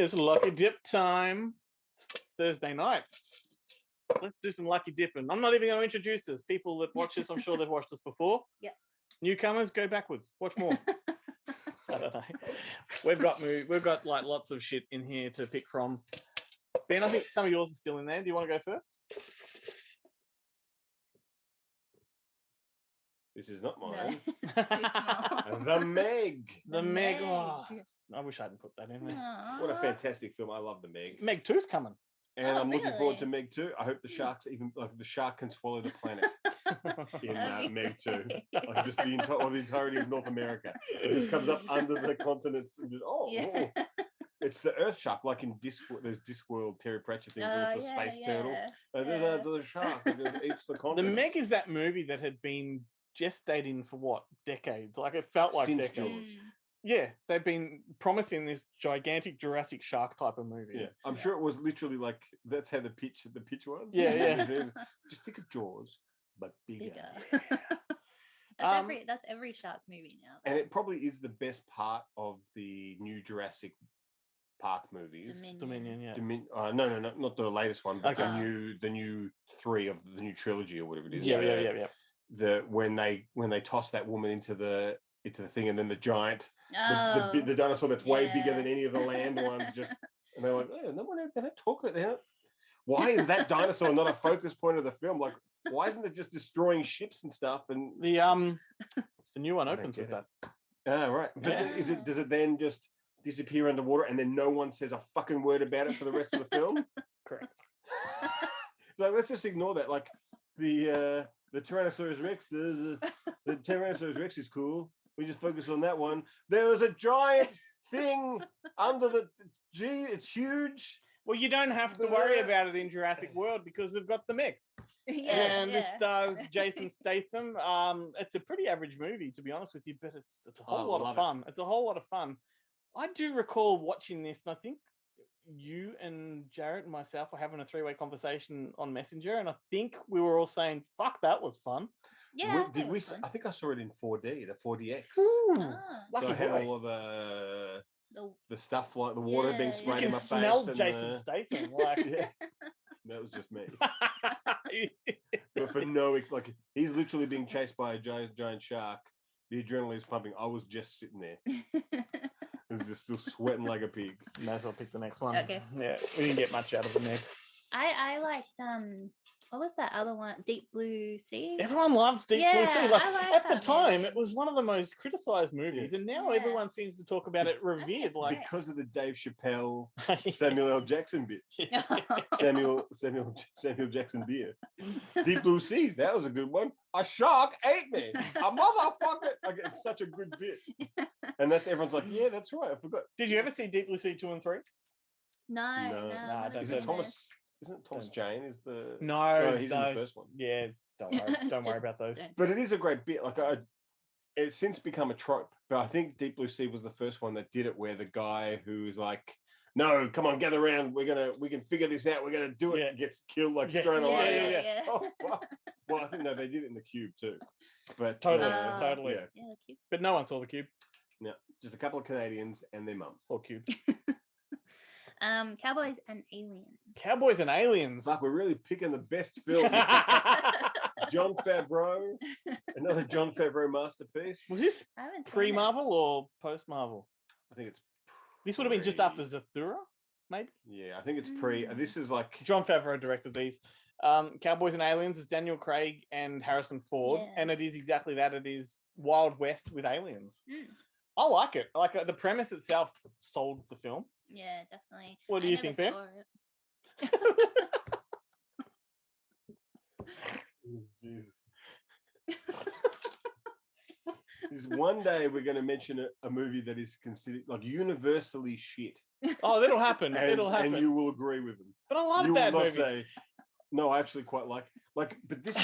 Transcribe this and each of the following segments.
It's lucky dip time. It's Thursday night. Let's do some lucky dipping. I'm not even going to introduce this. People that watch this, I'm sure they've watched this before. Yep. Newcomers, go backwards. Watch more. I don't know. We've got like lots of shit in here to pick from. Ben, I think some of yours are still in there. Do you want to go first? This is not No. mine. It's too small. The Meg. The Meg. Oh, I wish I hadn't put that in there. Aww. What a fantastic film. I love The Meg. Meg 2's coming. And Oh, I'm looking forward really? to Meg 2. I hope the sharks the shark can swallow the planet in That'd be Meg 2. great. Like just the entirety of North America. It just comes up under the continents and just, Yeah. It's the Earth shark, like in there's Discworld Terry Pratchett things where it's a space turtle. And then Yeah. there's a shark that just eats the The continent. Meg is that movie that had been gestating for what, decades? Like it felt like Since decades. George. Yeah, they've been promising this gigantic Jurassic Shark type of movie. Yeah, I'm sure it was literally like that's how the pitch was. Yeah, yeah. Just think of Jaws, but bigger. Bigger. That's every shark movie now. And it probably is the best part of the new Jurassic Park movies. Dominion, yeah. No, not the latest one, but Okay. the new 3 of the new trilogy or whatever it is. Yeah. When they toss that woman into the thing, and then the giant, Oh, the dinosaur that's way bigger yeah. than any of the land ones, and they're like, oh, no one they don't talk like that. Why is that dinosaur not a focus point of the film? Like, why isn't it just destroying ships and stuff? And The new one I don't opens with get that. it. Right. But Yeah. does it then just disappear underwater and then no one says a fucking word about it for the rest of the film? Correct. Like, let's just ignore that. Like the Tyrannosaurus Rex, the Tyrannosaurus Rex is cool. We just focus on that one. There was a giant thing under the it's huge. Well, you don't have to worry about it in Jurassic World because we've got the Meg. And this stars Jason Statham. It's a pretty average movie, to be honest with you, but it's a whole lot of fun. It's a whole lot of fun. I do recall watching this, and I think you and Jarrett and myself were having a 3-way conversation on Messenger, and I think we were all saying, "Fuck, that was fun." Yeah. Did we? I think I saw it in 4D, the 4DX. Ah, Lucky So I had boy. all of the stuff like the water being Yeah, You sprayed can in my smell face. Jason Statham. Like, Yeah, that was just me. But for like he's literally being chased by a giant shark. The adrenaline is pumping. I was just sitting there. I was just still sweating like a pig. May as well pick the next one. Okay. Yeah, we didn't get much out of the Meg. I liked what was that other one? Deep Blue Sea. Everyone loves Deep Blue Sea. Yeah, Like, I like at the that time, movie. it was one of the most criticized movies, and now Yeah. everyone seems to talk about it revered. it's Like, Because of the Dave Chappelle, Samuel L. Jackson bit. Samuel Jackson beer. Deep Blue Sea, that was a good one. A shark ate me. A motherfucker. Like, it's such a good bit. And everyone's like, yeah, that's right. I forgot. Did you ever see Deep Blue Sea 2 and 3? No, No. Nah, don't Is do it it. Thomas? Isn't it Thomas Jane? Is the No, he's no. in the first one. Yeah, don't worry Just about those. don't. But it is a great bit. Like it's since become a trope. But I think Deep Blue Sea was the first one that did it, where the guy who is like, "No, come on, gather around. We can figure this out. We're gonna do it." Yeah. Gets killed like Yeah. straight away. Yeah. Oh fuck. Well, I think no, they did it in the Cube too. But Totally, totally. Yeah, Yeah, the cute. But no one saw the Cube no, just a couple of Canadians and their mums. or Cube. Cowboys and Aliens. Cowboys and Aliens. Fuck, we're really picking the best film. John Favreau, another John Favreau masterpiece. Was this I haven't seen it. pre-Marvel or post-Marvel? I think it's. This would have been just after Zathura, maybe? Yeah, I think it's pre. This is like John Favreau directed these. Cowboys and Aliens is Daniel Craig and Harrison Ford, Yeah. and it is exactly that. It is Wild West with aliens. Mm. I like it. Like the premise itself sold the film. Yeah, definitely. What do I you never think, Ben? saw it. Jesus. Is one day we're going to mention a movie that is considered like universally shit, Oh, that'll happen. and, It'll happen. and you will agree with them. But I love You will bad not movies. say, "No, I actually quite like." But this is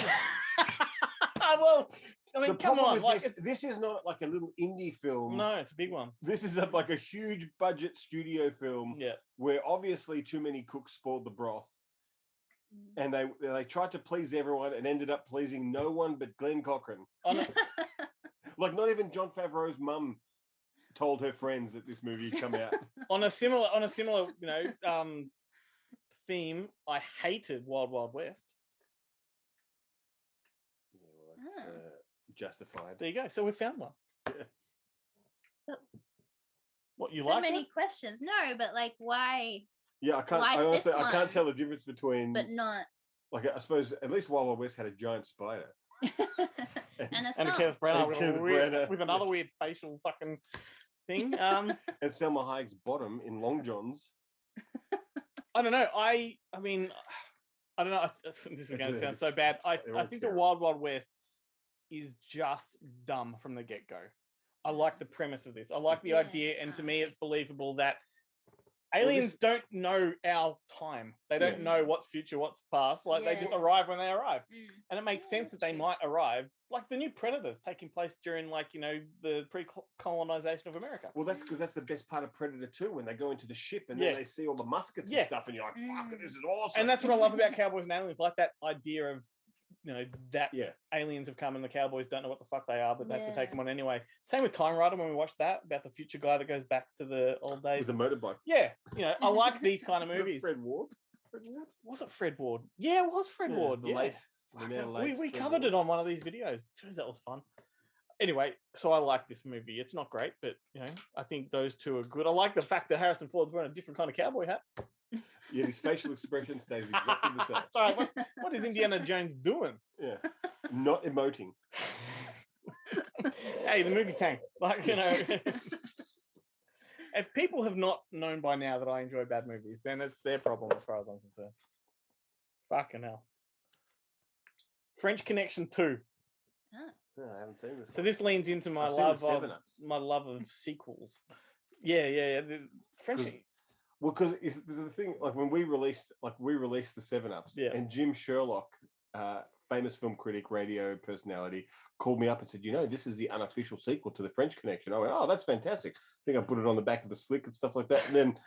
Well, I mean, the come problem on. with Like, this. This is not like a little indie film. no, it's a big one. This is like a huge budget studio film Yeah. where obviously too many cooks spoiled the broth, and they tried to please everyone and ended up pleasing no one but Glenn Cochran. I know. Like not even John Favreau's mum told her friends that this movie had come out. On a similar, theme, I hated Wild Wild West. Yeah, well, that's justified. There you go. So we found one. Yeah. What you so like? many questions. No, but like, why? Yeah, I can't. Like I honestly, this I can't one, tell the difference between. But not. Like, I suppose at least Wild Wild West had a giant spider. and a Kenneth Branagh with Branagh. another weird facial fucking thing. And Selma Hayek's bottom in Long Johns. I don't know. I mean, I don't know. This is going to sound so bad. I think the Wild Wild West is just dumb from the get go. I like the premise of this. I like the idea, and to me, it's believable that aliens don't know our time. They don't know what's future, what's past. Like they just arrive when they arrive, and it makes sense that they might arrive. Like the new Predators taking place during, the pre-colonization of America. Well, that's because that's the best part of Predator 2 when they go into the ship and then they see all the muskets and stuff, and you're like, "Fuck, this is awesome!" And that's what I love about Cowboys and Aliens, like that idea of that aliens have come and the Cowboys don't know what the fuck they are, but they have to take them on anyway. Same with Time Rider when we watched that about the future guy that goes back to the old days with a motorbike. Yeah, I like these kind of movies. Fred Ward. Was it Fred Ward? Yeah, it was Fred Ward. We covered it on one of these videos. Jeez, that was fun. Anyway, so I like this movie. It's not great, but I think those two are good. I like the fact that Harrison Ford's wearing a different kind of cowboy hat. Yeah, his facial expression stays exactly the same. Sorry, what is Indiana Jones doing? Yeah, not emoting. Hey, the movie tanked. If people have not known by now that I enjoy bad movies, then it's their problem as far as I'm concerned. Fucking hell. French Connection 2. No, I haven't seen this. So this leans into my love of sequels. Yeah. The French. Well, because the thing, like when we released the 7-Ups, and Jim Sherlock, famous film critic, radio personality, called me up and said, this is the unofficial sequel to the French Connection. I went, oh, that's fantastic. I think I put it on the back of the Slick and stuff like that. And then,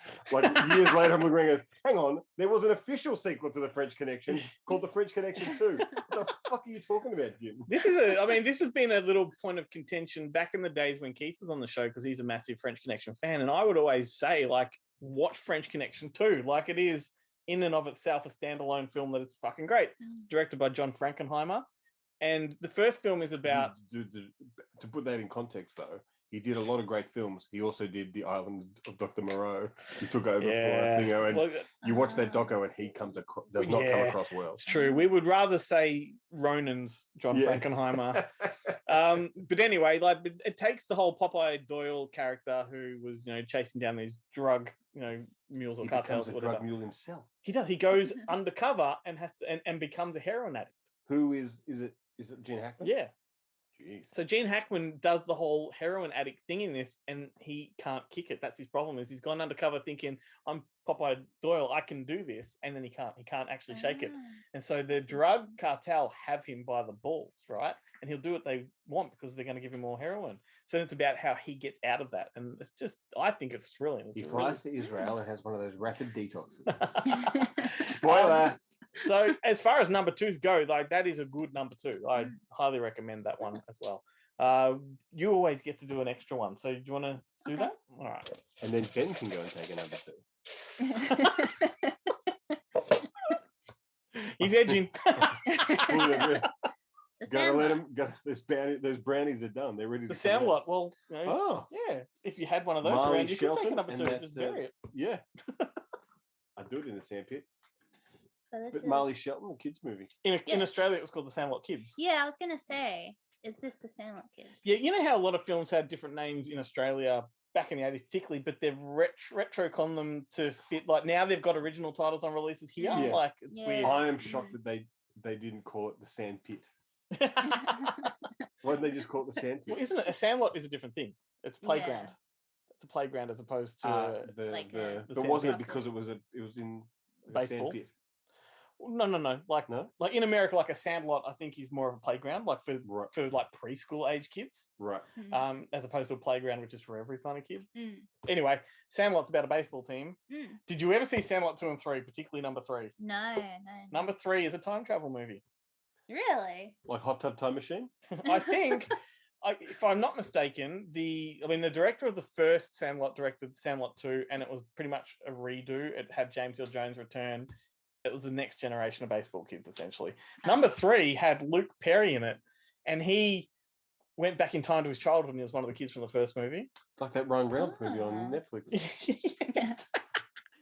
years later, I'm looking at, hang on, there was an official sequel to the French Connection called the French Connection 2. What the fuck are you talking about, Jim? This has been a little point of contention back in the days when Keith was on the show, because he's a massive French Connection fan, and I would always say, watch French Connection 2. It is in and of itself a standalone film that is fucking great. It's directed by John Frankenheimer, and the first film is about. To put that in context, though, he did a lot of great films. He also did The Island of Dr. Moreau. He took over for Thingo, and you watch that doco, and he does not come across well. It's true. We would rather say Ronan's John Frankenheimer. But anyway, it takes the whole Popeye Doyle character who was, chasing down these drug, mules or cartels. He becomes a drug mule himself. He does. He goes undercover and and becomes a heroin addict. Who is it Gene Hackman? Yeah. Jeez. So Gene Hackman does the whole heroin addict thing in this, and he can't kick it. That's his problem. Is he's gone undercover thinking, I'm Popeye Doyle, I can do this, and then he can't actually shake it. And so the drug cartel have him by the balls, right? And he'll do what they want because they're going to give him more heroin. So it's about how he gets out of that, and it's just, I think it's thrilling. He flies to Israel and has one of those rapid detoxes. Spoiler. So as far as number 2s go, that is a good number 2. I highly recommend that one as well. You always get to do an extra one. So do you want to do that? All right. And then Ben can go and take a number 2. He's edging. Gotta let him. Those brownies are done. They're ready. The Sandlot. Well, yeah. If you had one of those Marley around, you could take a number 2 and that, just bury it. Yeah. I'd do it in the sandpit. So but Marley Shelton, a kids movie. In Australia, it was called The Sandlot Kids. Yeah, I was going to say, is this The Sandlot Kids? Yeah, you know how a lot of films had different names in Australia back in the 80s particularly, but they've retro-con them to fit, now they've got original titles on releases here. Yeah. It's weird. I am shocked that they didn't call it The Sandpit. Why didn't they just call it The Sandpit? Well, isn't it? A sandlot is a different thing. It's playground. Yeah. It's a playground as opposed to but wasn't it because it was in baseball? Sandpit? No. Like in America, a sandlot, I think is more of a playground, for preschool age kids, right? As opposed to a playground, which is for every kind of kid. Anyway, Sandlot's about a baseball team. Did you ever see Sandlot 2 and 3, particularly number 3? No. Number 3 is a time travel movie. Really? Like Hot Tub Time Machine? I think if I'm not mistaken, the director of the first Sandlot directed Sandlot 2, and it was pretty much a redo. It had James Earl Jones return. It was the next generation of baseball kids, essentially. Number 3 had Luke Perry in it, and he went back in time to his childhood, and he was one of the kids from the first movie. It's like that Ryan Reynolds movie on Netflix.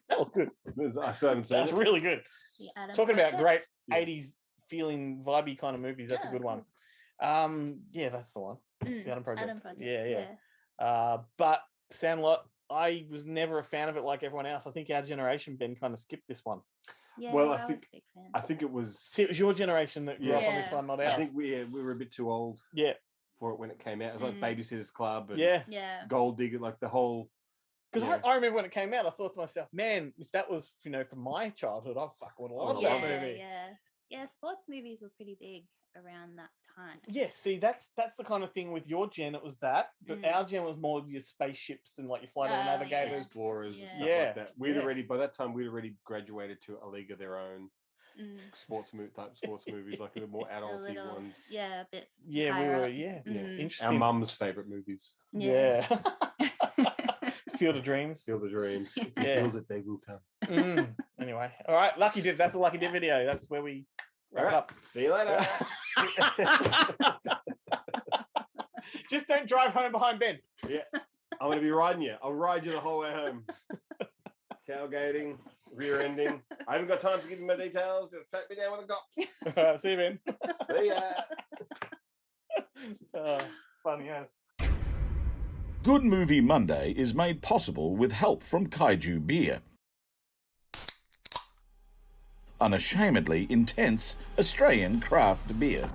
That was good. I still haven't seen it. That's really good. Talking about great 80s feeling, vibey kind of movies, that's a good one. Yeah, that's the one. The Adam Project. Yeah. But Sandlot, I was never a fan of it like everyone else. I think our generation, Ben, kind of skipped this one. Yeah, well, I was a big fan. I think it was. See, it was your generation that grew up on this one, not ours. I think we were a bit too old. For it when it came out. It was like Babysitter's Club and Gold Digger, like the whole. Because I remember when it came out, I thought to myself, man, if that was, from my childhood, I would love that movie. Yeah, sports movies were pretty big around that time. Yeah, see, that's the kind of thing with your gen, it was that. But our gen was more your spaceships and like your flight of navigators. Explorers and stuff like that. By that time, we'd already graduated to A League of Their Own. Sports movies, like the more adulty ones. Yeah, a bit. Yeah, we were. Yeah, interesting. Our mum's favorite movies. Yeah. Field of Dreams. Field of Dreams. If you build it, they will come. Anyway, all right, Lucky Dip. That's the Lucky Dip video. That's where we wrap up. See you later. Just don't drive home behind Ben. Yeah, I'm going to be riding you. I'll ride you the whole way home. Tailgating, rear ending. I haven't got time to give you my details. Just track me down with the cops. See you, Ben. See ya. Funny as. Good Movie Monday is made possible with help from Kaiju Beer. Unashamedly intense Australian craft beer.